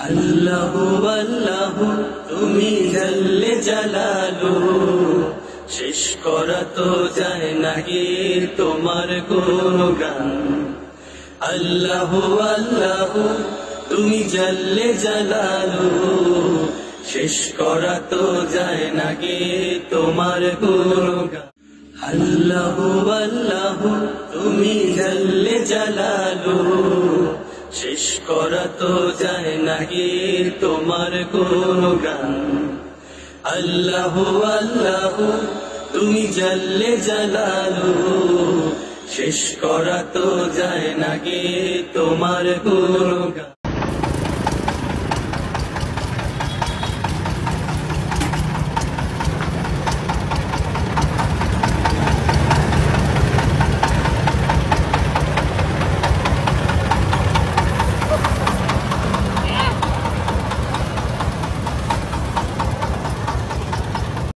আল্লাহু আল্লাহু তুমি জাল্লে জালালু, শেষ করা তো যায় নাকি তোমার গুণগান। আল্লাহু আল্লাহু তুমি জাল্লে জালালু, শেষ করা তো যায় নাকি তোমার গুণগান। আল্লাহু আল্লাহু তুমি জাল্লে জালালু, শেষ করা তো যায় নাকি তোমার গুণগান। আল্লাহু আল্লাহু তুমি জাল্লে জালালু, শেষ করা তো যায় নাকি তোমার গুণগান।